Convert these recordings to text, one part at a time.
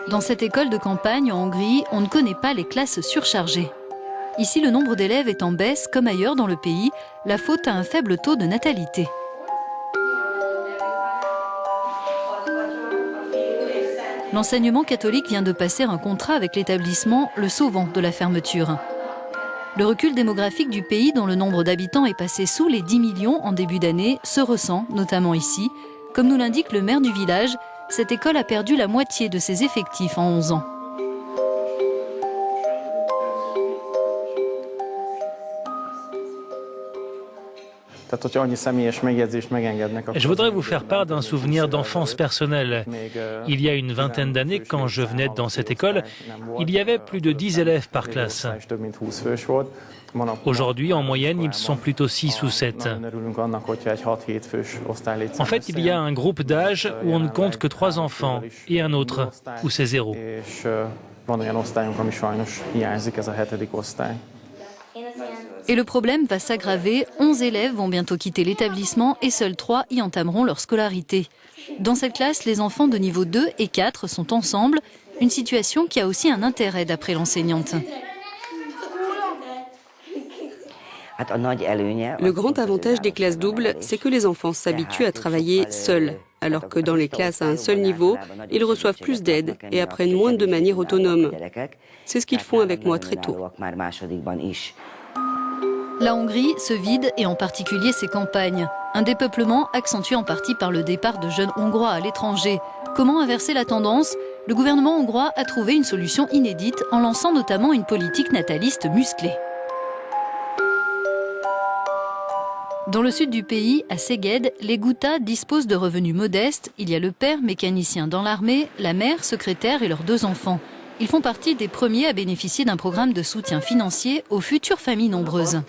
Dans cette école de campagne en Hongrie, on ne connaît pas les classes surchargées. Ici, le nombre d'élèves est en baisse, comme ailleurs dans le pays, la faute à un faible taux de natalité. L'enseignement catholique vient de passer un contrat avec l'établissement, le sauvant de la fermeture. Le recul démographique du pays, dont le nombre d'habitants est passé sous les 10 millions en début d'année, se ressent, notamment ici. Comme nous l'indique le maire du village, cette école a perdu la moitié de ses effectifs en 11 ans. Je voudrais vous faire part d'un souvenir d'enfance personnelle. Il y a une vingtaine d'années, quand je venais dans cette école, il y avait plus de 10 élèves par classe. Aujourd'hui, en moyenne, ils sont plutôt 6 ou 7. En fait, il y a un groupe d'âge où on ne compte que 3 enfants et un autre où c'est 0. Et le problème va s'aggraver. 11 élèves vont bientôt quitter l'établissement et seuls 3 y entameront leur scolarité. Dans cette classe, les enfants de niveau 2 et 4 sont ensemble, une situation qui a aussi un intérêt d'après l'enseignante. Le grand avantage des classes doubles, c'est que les enfants s'habituent à travailler seuls, alors que dans les classes à un seul niveau, ils reçoivent plus d'aide et apprennent moins de manière autonome. C'est ce qu'ils font avec moi très tôt. La Hongrie se vide, et en particulier ses campagnes. Un dépeuplement accentué en partie par le départ de jeunes Hongrois à l'étranger. Comment inverser la tendance? Le gouvernement hongrois a trouvé une solution inédite en lançant notamment une politique nataliste musclée. Dans le sud du pays, à Szeged, les Guta disposent de revenus modestes. Il y a le père, mécanicien dans l'armée, la mère, secrétaire et leurs 2 enfants. Ils font partie des premiers à bénéficier d'un programme de soutien financier aux futures familles nombreuses.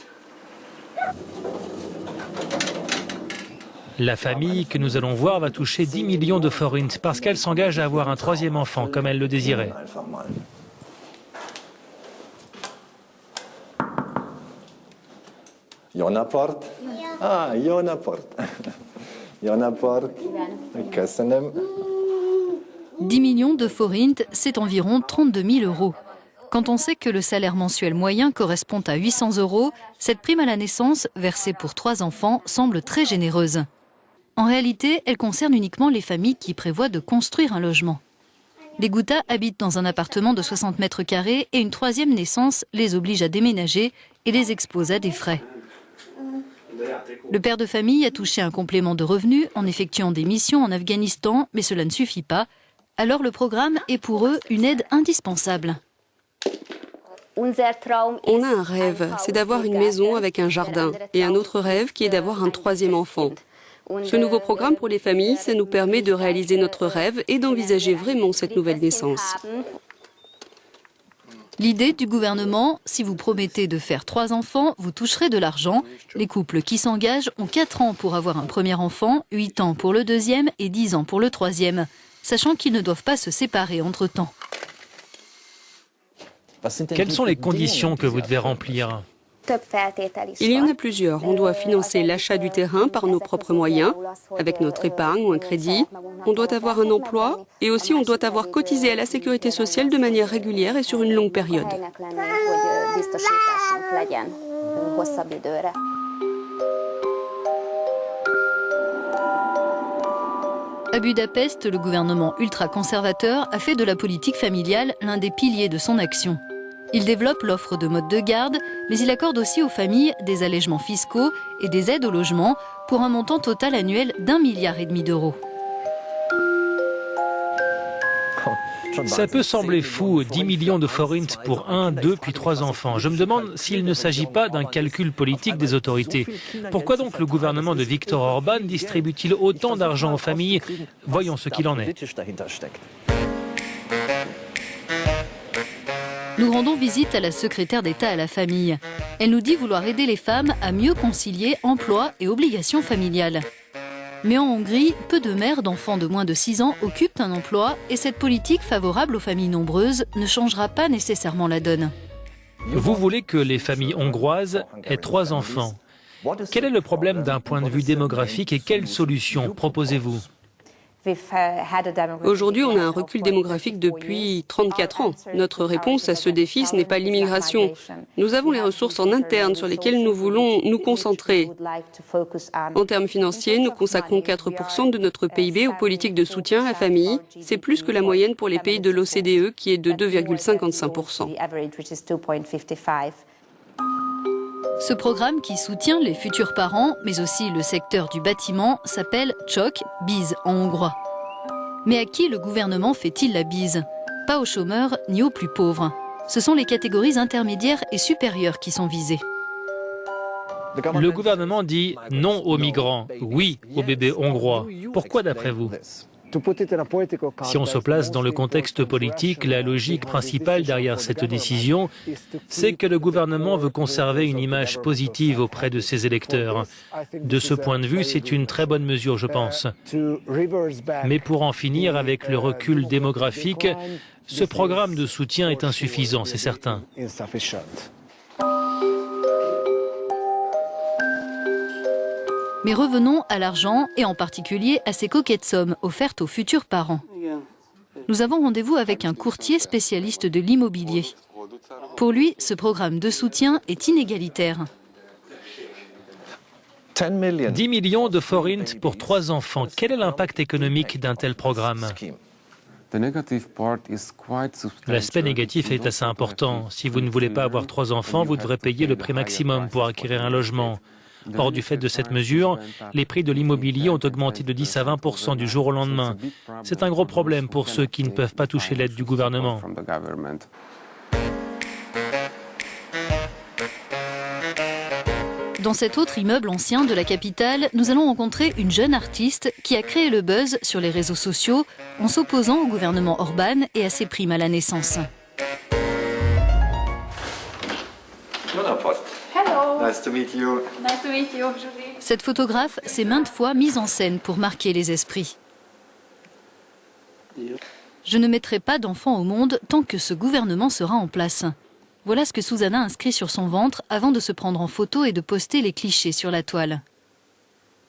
La famille que nous allons voir va toucher 10 millions de forints parce qu'elle s'engage à avoir un 3e enfant, comme elle le désirait. Jó napot! Ah, jó napot! Jó napot! Köszönöm. 10 millions de forints, c'est environ 32 000 euros. Quand on sait que le salaire mensuel moyen correspond à 800 euros, cette prime à la naissance, versée pour 3 enfants, semble très généreuse. En réalité, elle concerne uniquement les familles qui prévoient de construire un logement. Les Guta habitent dans un appartement de 60 mètres carrés et une 3e naissance les oblige à déménager et les expose à des frais. Le père de famille a touché un complément de revenus en effectuant des missions en Afghanistan, mais cela ne suffit pas. Alors le programme est pour eux une aide indispensable. On a un rêve, c'est d'avoir une maison avec un jardin, et un autre rêve qui est d'avoir un 3e enfant. Ce nouveau programme pour les familles, ça nous permet de réaliser notre rêve et d'envisager vraiment cette nouvelle naissance. L'idée du gouvernement, si vous promettez de faire 3 enfants, vous toucherez de l'argent. Les couples qui s'engagent ont 4 ans pour avoir un premier enfant, 8 ans pour le 2e et 10 ans pour le 3e, sachant qu'ils ne doivent pas se séparer entre-temps. Quelles sont les conditions que vous devez remplir? Il y en a plusieurs. On doit financer l'achat du terrain par nos propres moyens, avec notre épargne ou un crédit. On doit avoir un emploi et aussi on doit avoir cotisé à la sécurité sociale de manière régulière et sur une longue période. À Budapest, le gouvernement ultra-conservateur a fait de la politique familiale l'un des piliers de son action. Il développe l'offre de mode de garde, mais il accorde aussi aux familles des allègements fiscaux et des aides au logement pour un montant total annuel d'1,5 milliard d'euros. Ça peut sembler fou, 10 millions de forints pour 1, 2 puis 3 enfants. Je me demande s'il ne s'agit pas d'un calcul politique des autorités. Pourquoi donc le gouvernement de Viktor Orban distribue-t-il autant d'argent aux familles? Voyons ce qu'il en est. Nous rendons visite à la secrétaire d'État à la famille. Elle nous dit vouloir aider les femmes à mieux concilier emploi et obligations familiales. Mais en Hongrie, peu de mères d'enfants de moins de 6 ans occupent un emploi et cette politique favorable aux familles nombreuses ne changera pas nécessairement la donne. Vous voulez que les familles hongroises aient 3 enfants. Quel est le problème d'un point de vue démographique et quelles solutions proposez-vous? Aujourd'hui, on a un recul démographique depuis 34 ans. Notre réponse à ce défi, ce n'est pas l'immigration. Nous avons les ressources en interne sur lesquelles nous voulons nous concentrer. En termes financiers, nous consacrons 4% de notre PIB aux politiques de soutien à la famille. C'est plus que la moyenne pour les pays de l'OCDE qui est de 2,55%. Ce programme qui soutient les futurs parents, mais aussi le secteur du bâtiment, s'appelle CSOK, bise en hongrois. Mais à qui le gouvernement fait-il la bise? Pas aux chômeurs ni aux plus pauvres. Ce sont les catégories intermédiaires et supérieures qui sont visées. Le gouvernement dit non aux migrants, oui aux bébés hongrois. Pourquoi d'après vous? Si on se place dans le contexte politique, la logique principale derrière cette décision, c'est que le gouvernement veut conserver une image positive auprès de ses électeurs. De ce point de vue, c'est une très bonne mesure, je pense. Mais pour en finir avec le recul démographique, ce programme de soutien est insuffisant, c'est certain. Mais revenons à l'argent et en particulier à ces coquettes sommes offertes aux futurs parents. Nous avons rendez-vous avec un courtier spécialiste de l'immobilier. Pour lui, ce programme de soutien est inégalitaire. 10 millions de forints pour 3 enfants. Quel est l'impact économique d'un tel programme? L'aspect négatif est assez important. Si vous ne voulez pas avoir 3 enfants, vous devrez payer le prix maximum pour acquérir un logement. Or, du fait de cette mesure, les prix de l'immobilier ont augmenté de 10 à 20% du jour au lendemain. C'est un gros problème pour ceux qui ne peuvent pas toucher l'aide du gouvernement. Dans cet autre immeuble ancien de la capitale, nous allons rencontrer une jeune artiste qui a créé le buzz sur les réseaux sociaux en s'opposant au gouvernement Orban et à ses primes à la naissance. Hello. Nice to meet you. Nice to meet you. Cette photographe s'est maintes fois mise en scène pour marquer les esprits. Je ne mettrai pas d'enfants au monde tant que ce gouvernement sera en place. Voilà ce que Susanna inscrit sur son ventre avant de se prendre en photo et de poster les clichés sur la toile.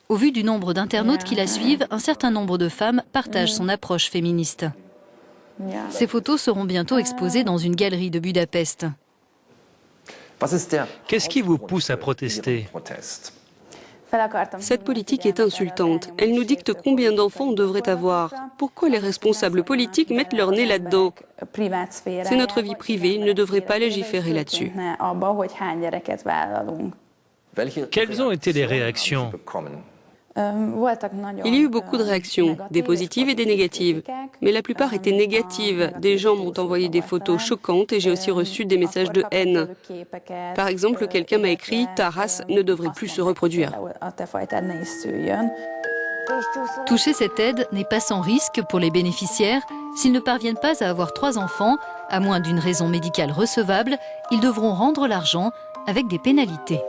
Au vu du nombre d'internautes qui la suivent, un certain nombre de femmes partagent son approche féministe. Ces photos seront bientôt exposées dans une galerie de Budapest. Qu'est-ce qui vous pousse à protester? Cette politique est insultante. Elle nous dicte combien d'enfants on devrait avoir. Pourquoi les responsables politiques mettent leur nez là-dedans? C'est notre vie privée, ils ne devraient pas légiférer là-dessus. Quelles ont été les réactions? Il y a eu beaucoup de réactions, des positives et des négatives. Mais la plupart étaient négatives. Des gens m'ont envoyé des photos choquantes et j'ai aussi reçu des messages de haine. Par exemple, quelqu'un m'a écrit « Ta race ne devrait plus se reproduire ». Toucher cette aide n'est pas sans risque pour les bénéficiaires. S'ils ne parviennent pas à avoir 3 enfants, à moins d'une raison médicale recevable, ils devront rendre l'argent avec des pénalités.